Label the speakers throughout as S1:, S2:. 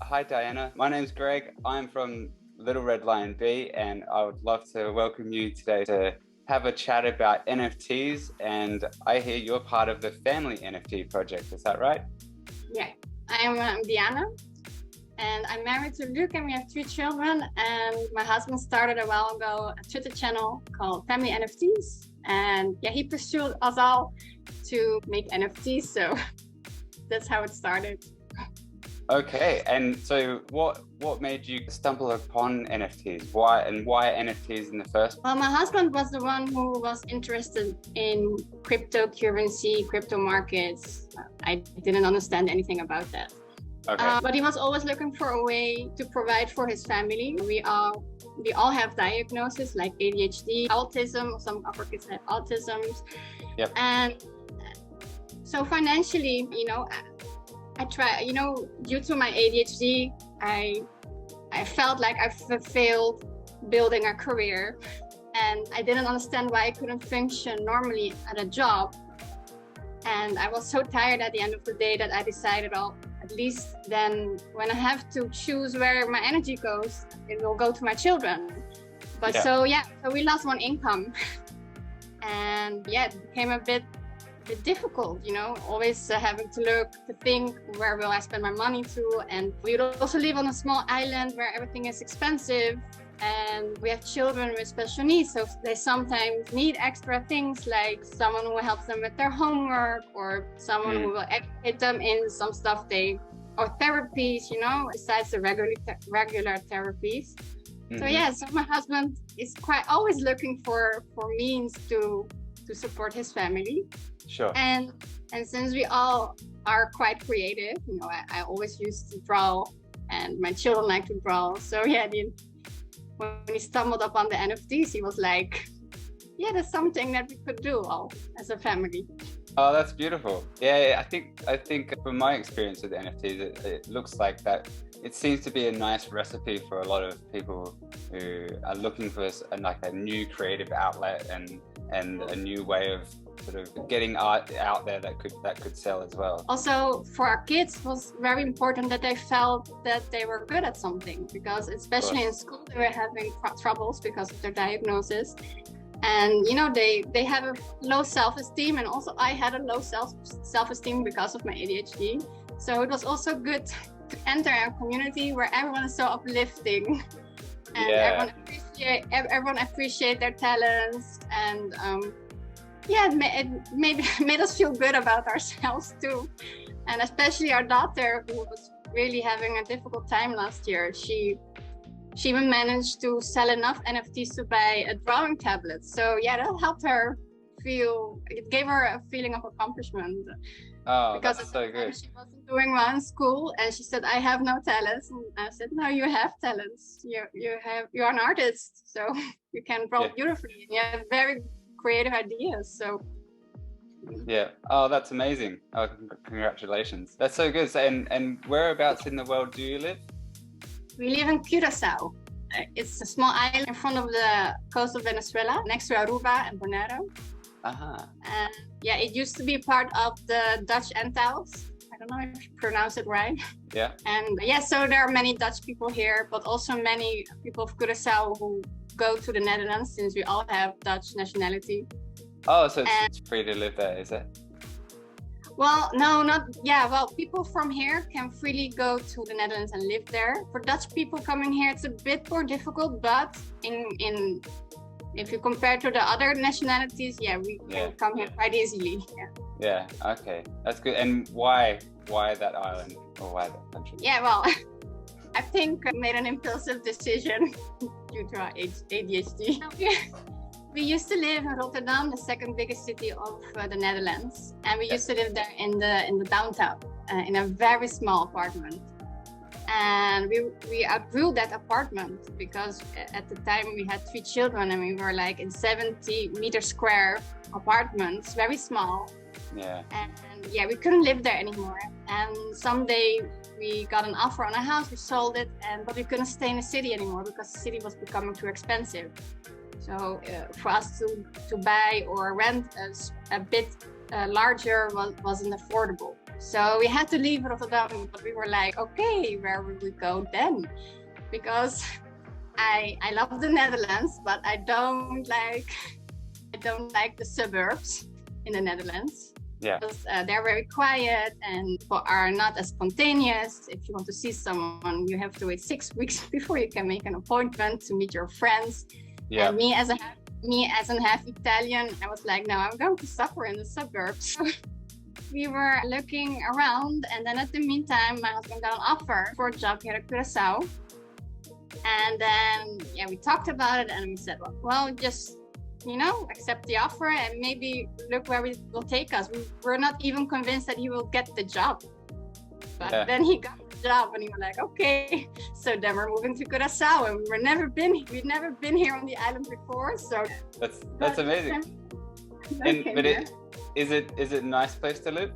S1: Hi Diana, my name's Greg. I'm from LittleRedlionB and I would love to welcome you today to have a chat about NFTs. And I hear you're part of the Family NFT project, is that right?
S2: Yeah, I'm Diana and I'm married to Luke and we have 3 children, and my husband started a while ago a Twitter channel called Family NFTs, and yeah, he pursued us all to make NFTs, so that's how it started.
S1: Okay, and so what made you stumble upon NFTs? Why NFTs in the first place?
S2: Well, my husband was the one who was interested in cryptocurrency, crypto markets. I didn't understand anything about that.
S1: Okay.
S2: But he was always looking for a way to provide for his family. We all have diagnoses like ADHD, autism. Some of our kids have autism.
S1: Yep.
S2: And so financially, I try, due to my ADHD, I felt like I failed building a career, and I didn't understand why I couldn't function normally at a job. And I was so tired at the end of the day that I decided, at least then when I have to choose where my energy goes, it will go to my children. But so we lost one income. And yeah, it became a bit difficult, always having to think, where will I spend my money to? And we would also live on a small island where everything is expensive, and we have children with special needs, so they sometimes need extra things, like someone who helps them with their homework, or someone who will educate them in some stuff or therapies, besides the regular therapies. So my husband is always looking for means to support his family.
S1: Sure.
S2: And since we all are quite creative, I always used to draw, and my children like to draw. So yeah, when he stumbled upon the NFTs, he was like, yeah, that's something that we could do all as a family.
S1: Oh, that's beautiful. Yeah, I think from my experience with NFTs, it looks like that. It seems to be a nice recipe for a lot of people who are looking for a new creative outlet and a new way of sort of getting art out there that could sell as well.
S2: Also, for our kids, it was very important that they felt that they were good at something, because especially in school they were having troubles because of their diagnosis. And they have a low self-esteem, and also I had a low self-esteem because of my ADHD. So it was also good to enter a community where everyone is so uplifting, and everyone appreciate their talents, and it made us feel good about ourselves too. And especially our daughter, who was really having a difficult time last year, she even managed to sell enough NFTs to buy a drawing tablet. So yeah, that helped her it gave her a feeling of accomplishment.
S1: Oh,
S2: because
S1: that's so good.
S2: She wasn't doing well in school, and she said, I have no talents. And I said, no, you have talents. You're an artist, so you can draw beautifully, and you have very creative ideas. So
S1: yeah. Oh, that's amazing. Oh, congratulations. That's so good. So, and whereabouts in the world do you live?
S2: We live in Curaçao. It's a small island in front of the coast of Venezuela, next to Aruba and Bonaire. And yeah, it used to be part of the Dutch Antilles. I don't know if you pronounce it right.
S1: Yeah.
S2: And yeah, so there are many Dutch people here, but also many people of Curaçao who go to the Netherlands, since we all have Dutch nationality.
S1: Oh, so it's free to live there, is it?
S2: Well, no, well, people from here can freely go to the Netherlands and live there. For Dutch people coming here, it's a bit more difficult, but if you compare to the other nationalities, we can come here quite easily.
S1: Yeah, okay. That's good. And why that island, or why that country?
S2: Yeah, well, I think I made an impulsive decision due to our ADHD. We used to live in Rotterdam, the second biggest city of the Netherlands. And we used to live there in the downtown, in a very small apartment. And we outgrew that apartment, because at the time we had 3 children, and we were like in 70-meter square apartments, very small.
S1: Yeah.
S2: And we couldn't live there anymore. And someday we got an offer on a house, we sold it, but we couldn't stay in the city anymore because the city was becoming too expensive. So for us to buy or rent a bit larger wasn't affordable. So we had to leave Rotterdam, but we were like, okay, where will we go then? Because I love the Netherlands, but I don't like the suburbs in the Netherlands.
S1: Yeah.
S2: Because they're very quiet and are not as spontaneous. If you want to see someone, you have to wait 6 weeks before you can make an appointment to meet your friends.
S1: Yeah.
S2: And me as a half Italian, I was like, no, I'm going to suffer in the suburbs. We were looking around, and then at the meantime, my husband got an offer for a job here at Curaçao. And then, yeah, we talked about it, and we said, well, just, accept the offer and maybe look where it will take us. We're not even convinced that he will get the job. But then he got the job, and he was like, okay. So then we're moving to Curaçao, and we'd never been here on the island before. So
S1: that's amazing. But is it a nice place to live?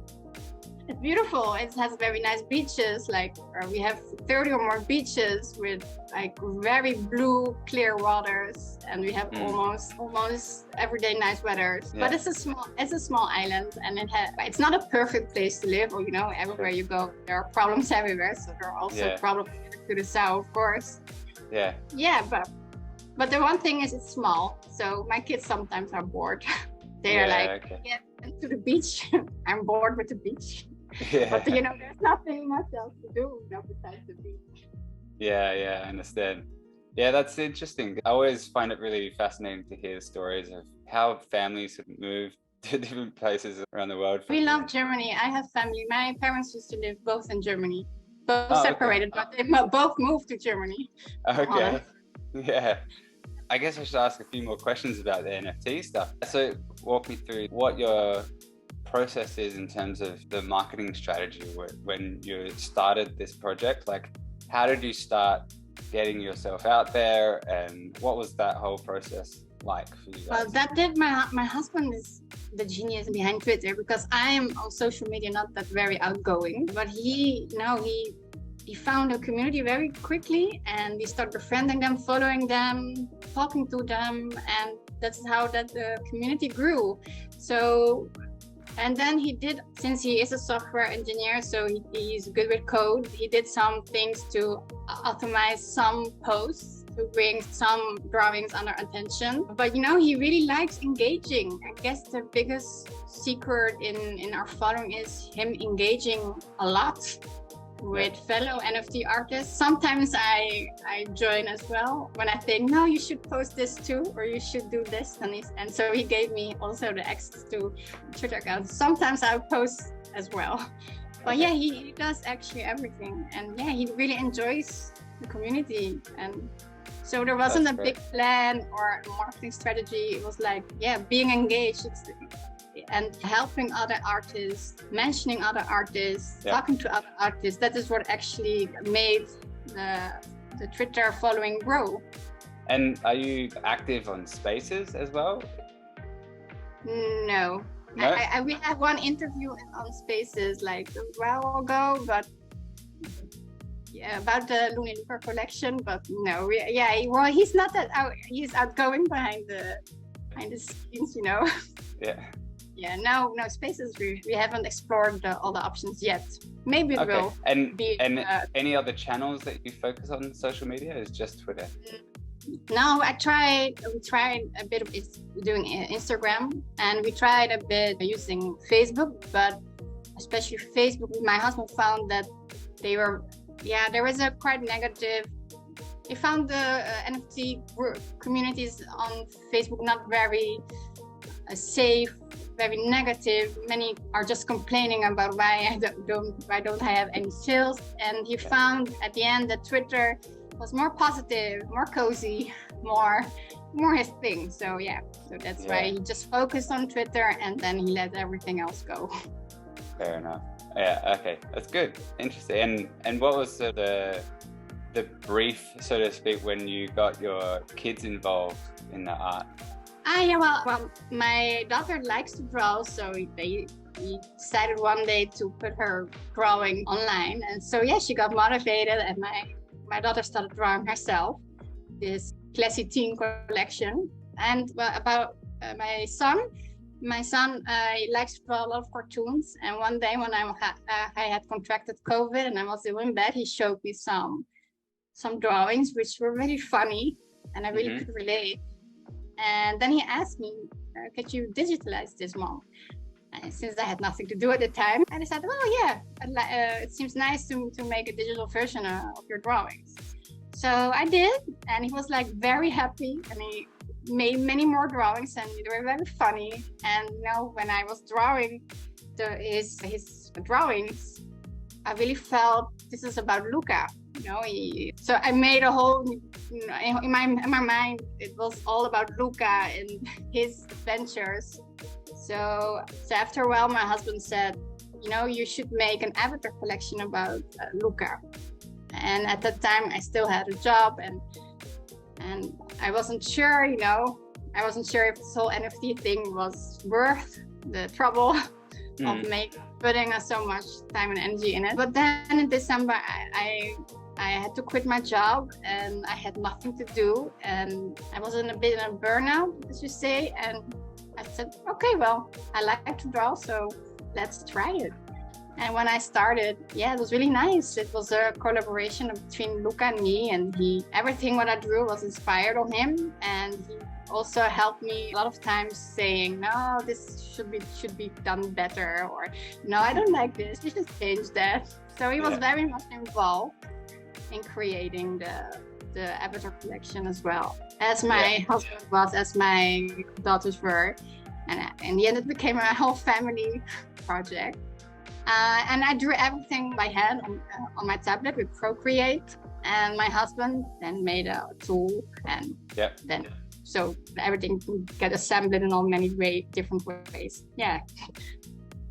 S2: It's beautiful. It has very nice beaches. Like we have 30 or more beaches with like very blue, clear waters, and we have almost everyday nice weather. Yeah. But it's a small island, and it's not a perfect place to live. Or everywhere you go, there are problems everywhere. So there are also problems to the south, of course.
S1: Yeah.
S2: Yeah, but the one thing is it's small. So my kids sometimes are bored. They are like, get to the beach. I'm bored with the beach. Yeah. But there's nothing much else to do besides the beach.
S1: Yeah, I understand. Yeah, that's interesting. I always find it really fascinating to hear stories of how families have moved to different places around the world.
S2: We love Germany. I have family. My parents used to live both in Germany, both separated, but they both moved to Germany.
S1: Okay. Yeah. I guess I should ask a few more questions about the NFT stuff. So walk me through what your process is in terms of the marketing strategy when you started this project. Like, how did you start getting yourself out there, and what was that whole process like for you guys?
S2: Well, my husband is the genius behind Twitter, because I am on social media not that very outgoing, but he found a community very quickly, and we started befriending them, following them, talking to them, and that's how the community grew. So, and then he did, since he is a software engineer, so he's good with code, he did some things to automate some posts, to bring some drawings under attention. But he really likes engaging. I guess the biggest secret in our following is him engaging a lot with fellow NFT artists. Sometimes I join as well when I think, no, you should post this too, or you should do this, and so he gave me also the access to Twitter accounts. Sometimes I'll post as well. But yeah, he does actually everything, and yeah, he really enjoys the community. And so there wasn't a big plan or marketing strategy. It was like, being engaged and helping other artists, mentioning other artists, talking to other artists. That is what actually made the Twitter following grow.
S1: And are you active on Spaces as well?
S2: No. We had one interview on Spaces like a while ago, but about the Looney Looper collection. But no, he's not that he's outgoing behind the scenes, Yeah, no Spaces. We haven't explored all the options yet. Maybe it will.
S1: And any other channels that you focus on social media? Is just Twitter?
S2: No, we tried a bit of doing Instagram, and we tried a bit using Facebook, but especially Facebook, my husband found that there was a quite negative. He found the NFT communities on Facebook not very safe, very negative. Many are just complaining about why don't I have any sales, and he found at the end that Twitter was more positive, more cozy, more his thing. So that's why he just focused on Twitter, and then he let everything else go.
S1: Fair enough. Yeah, okay, that's good. Interesting. And what was the brief, so to speak, when you got your kids involved in the art?
S2: Well, my daughter likes to draw, so we decided one day to put her drawing online, and so she got motivated, and my daughter started drawing herself this classy teen collection. And about my son, My son he likes to draw a lot of cartoons, and one day when I had contracted COVID and I was ill in bed, he showed me some drawings which were really funny, and I really could relate. And then he asked me, "Could you digitalize this, Mom?" And since I had nothing to do at the time, I decided, well, yeah, it seems nice to make a digital version of your drawings. So I did, and he was like very happy, and he made many more drawings, and they were very funny. And you know, when I was drawing his drawings, I really felt this is about Luca. You know, so I made a whole, you know, in my mind, it was all about Luca and his adventures. So after a while, my husband said, you know, you should make an avatar collection about Luca. And at that time, I still had a job, and I wasn't sure, you know, I wasn't sure if this whole NFT thing was worth the trouble of putting so much time and energy in it. But then in December, I had to quit my job, and I had nothing to do, and I was in a bit of a burnout, as you say, and I said, okay, well, I like to draw, so let's try it. And when I started, yeah, it was really nice. It was a collaboration between Luca and me, and everything what I drew was inspired on him, and he also helped me a lot of times saying, no, this should be done better, or no, I don't like this, you should change that. So he was very much involved in creating the avatar collection as well, as my husband was, as my daughters were, and in the end it became a whole family project. And I drew everything by hand on my tablet with Procreate, and my husband then made a tool, and then so everything can get assembled in all many different ways. Yeah.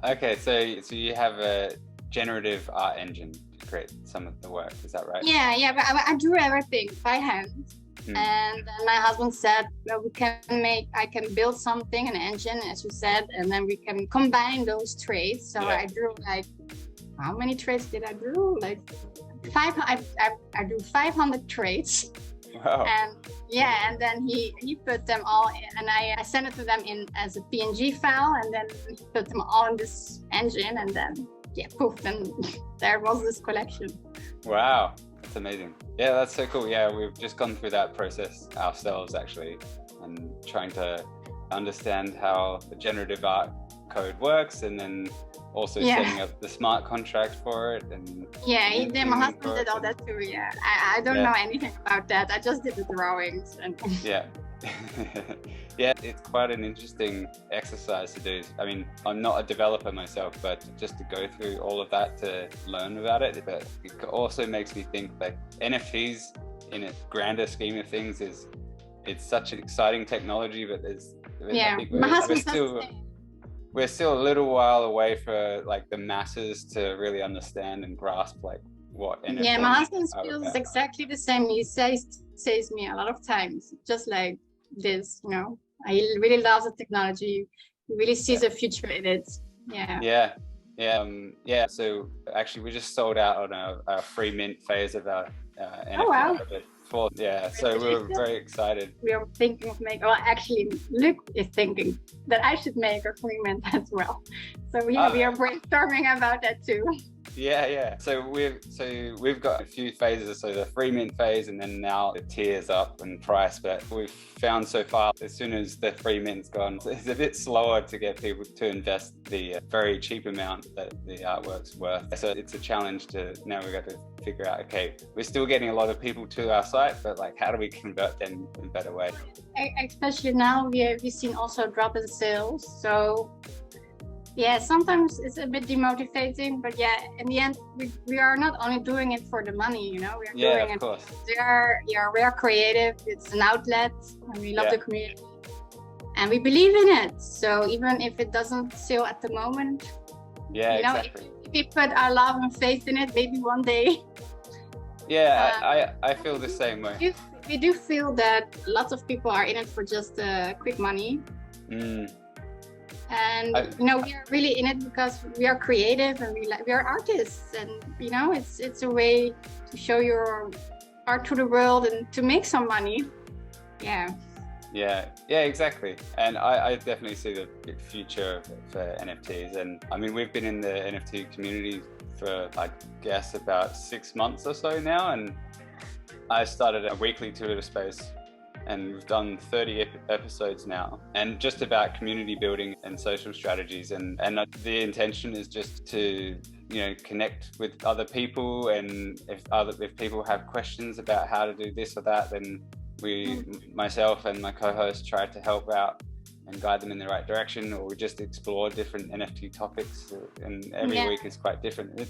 S2: Okay,
S1: so you have a generative art engine to create some of the work, is that right?
S2: Yeah, but I drew everything by hand. And then my husband said, well, I can build something, an engine, as you said, and then we can combine those traits. So I drew like, how many traits did I do? Like I drew 500 traits.
S1: Wow.
S2: And then he put them all in, and I sent it to them in as a PNG file, and then he put them all in this engine, and then poof, and there was this collection.
S1: Wow. That's amazing. Yeah, that's so cool. Yeah, we've just gone through that process ourselves, actually, and trying to understand how the generative art code works, and then also setting up the smart contract for it. And
S2: my husband did all that too. Yeah, I don't know anything about that. I just did the drawings. And
S1: yeah, it's quite an interesting exercise to do. I mean, I'm not a developer myself, but just to go through all of that to learn about it. But it also makes me think like NFTs in a grander scheme of things it's such an exciting technology, but I think we're still a little while away for like the masses to really understand and grasp like what NFTs.
S2: Yeah, my husband feels exactly the same. He says me a lot of times, just like this, you know. He really loves the technology. He really sees a future in it.
S1: So actually, we just sold out on our free mint phase of our NFT.
S2: Oh wow!
S1: So we were very excited.
S2: We are thinking of making. Well, actually, Luc is thinking that I should make a free mint as well. So we are brainstorming about that too.
S1: So we've got a few phases. So the free mint phase, and then now the tiers up in price. But we've found so far, as soon as the free mint's gone, it's a bit slower to get people to invest the very cheap amount that the artwork's worth. So it's a challenge now we've got to figure out, okay, we're still getting a lot of people to our site, but like, how do we convert them in a better way?
S2: Especially now, we've seen also a drop in sales. So yeah, sometimes it's a bit demotivating, but in the end, we are not only doing it for the money, you know, we are doing it.
S1: Course.
S2: We are creative. It's an outlet, and we love the community, and we believe in it. So even if it doesn't sell at the moment,
S1: exactly.
S2: If we put our love and faith in it, maybe one day.
S1: I feel the same way.
S2: We do feel that lots of people are in it for just quick money. And we are really in it because we are creative, and we are artists, and you know, it's a way to show your art to the world and to make some money.
S1: Yeah, exactly. And I definitely see the future for NFTs. And I mean, we've been in the NFT community for, I guess, about 6 months or so now. And I started a weekly Twitter space, and we've done 30 episodes now, and just about community building and social strategies. And the intention is just to, you know, connect with other people. And if people have questions about how to do this or that, then myself and my co-host, try to help out and guide them in the right direction, or we just explore different NFT topics. And every week is quite different.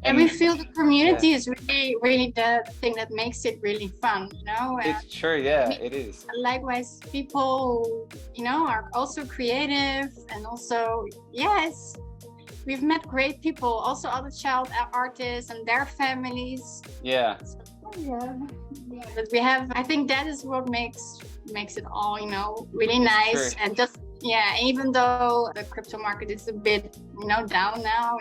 S2: And we feel the community is really the thing that makes it really fun, you know?
S1: It's true, yeah, it is.
S2: Likewise, people, you know, are also creative, and also, yes, we've met great people, also other child artists and their families.
S1: Yeah.
S2: But we have, I think that is what makes it all, you know, really nice. And just, even though the crypto market is a bit, you know, down now,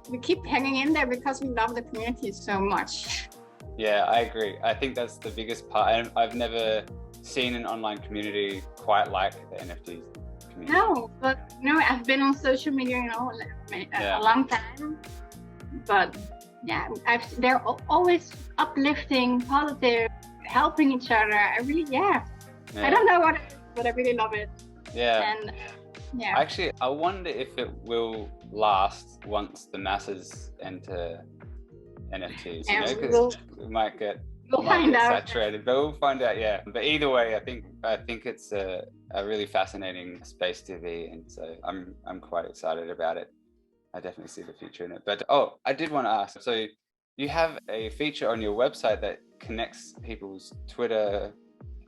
S2: we keep hanging in there because we love the community so much.
S1: Yeah, I agree. I think that's the biggest part. I've never seen an online community quite like the NFTs community.
S2: No, but you know, I've been on social media, you know, a long time. But yeah, they're always uplifting, positive, helping each other. I really, I don't know what it is, but I really love it.
S1: Yeah.
S2: And
S1: actually, I wonder if it will last once the masses enter NFTs. You know, because we might get saturated, but we'll find out. Yeah. But either way, I think it's a really fascinating space to be in. So I'm quite excited about it. I definitely see the future in it. But I did want to ask. So you have a feature on your website that connects people's Twitter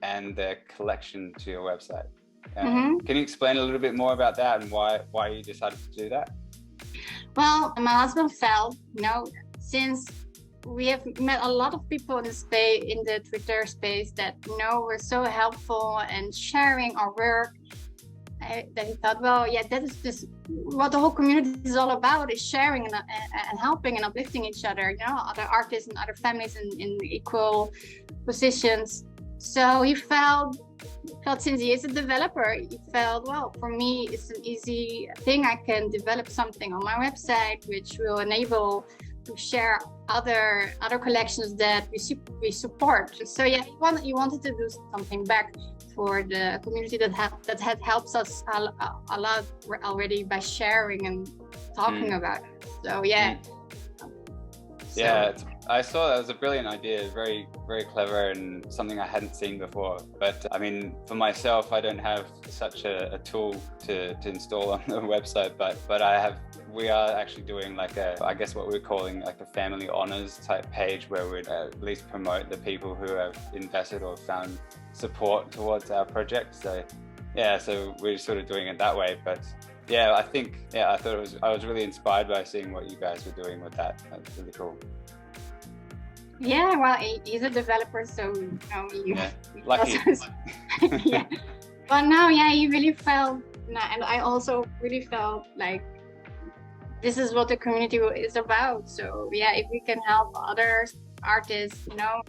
S1: and their collection to your website. Can you explain a little bit more about that and why you decided to do that?
S2: Well, my husband felt, you know, since we have met a lot of people in the Twitter space that, you know, were so helpful and sharing our work, that he thought, well, that is just what the whole community is all about, is sharing and helping and uplifting each other, you know, other artists and other families in equal positions. So he felt since he is a developer, he felt, well, for me, it's an easy thing. I can develop something on my website, which will enable to share other collections that we support. So he wanted to do something back for the community that had helped us a lot already by sharing and talking about it. So
S1: I saw that was a brilliant idea, very, very clever, and something I hadn't seen before. But I mean, for myself, I don't have such a tool to install on the website, but we are actually doing like I guess what we're calling like a family honors type page, where we'd at least promote the people who have invested or found support towards our project. So so we're sort of doing it that way. But I thought I was really inspired by seeing what you guys were doing with that. That's really cool.
S2: Yeah, well, he's a developer, so you know,
S1: lucky.
S2: But now, he really felt, and I also really felt like this is what the community is about. So if we can help other artists, you know,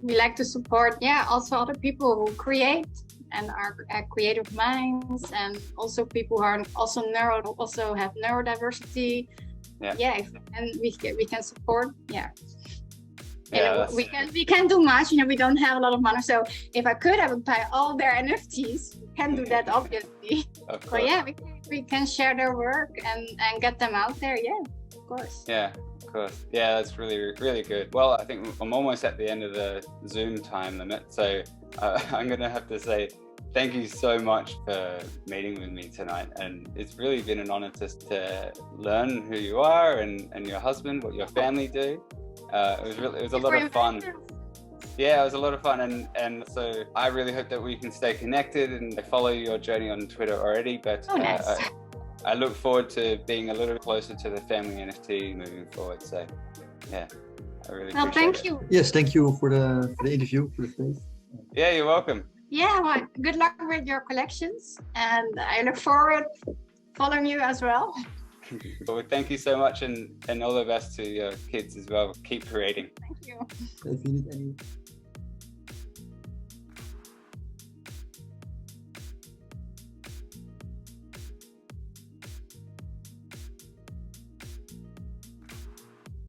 S2: we like to support, also other people who create and are creative minds, and also people who are also have neurodiversity. And we can support. We can do much. You know, we don't have a lot of money, so if I could, I would buy all their NFTs. We can do that, obviously. But we can share their work and get them out there. Of course.
S1: Of course. That's really, really good. Well, I think I'm almost at the end of the Zoom time limit, so I'm gonna have to say thank you so much for meeting with me tonight, and it's really been an honor to learn who you are and your husband, what your family do. It was a lot of fun. It was a lot of fun, and so I really hope that we can stay connected, and I follow your journey on Twitter already, but I look forward to being a little closer to the Family NFT moving forward. So I really appreciate it.
S2: Thank you.
S3: Yes, thank you for the interview, for the space.
S1: Yeah, you're welcome.
S2: Well, good luck with your collections, and I look forward to following you as well.
S1: Well, thank you so much, and all the best to your kids as well. Keep creating.
S2: Thank you.
S3: If you need any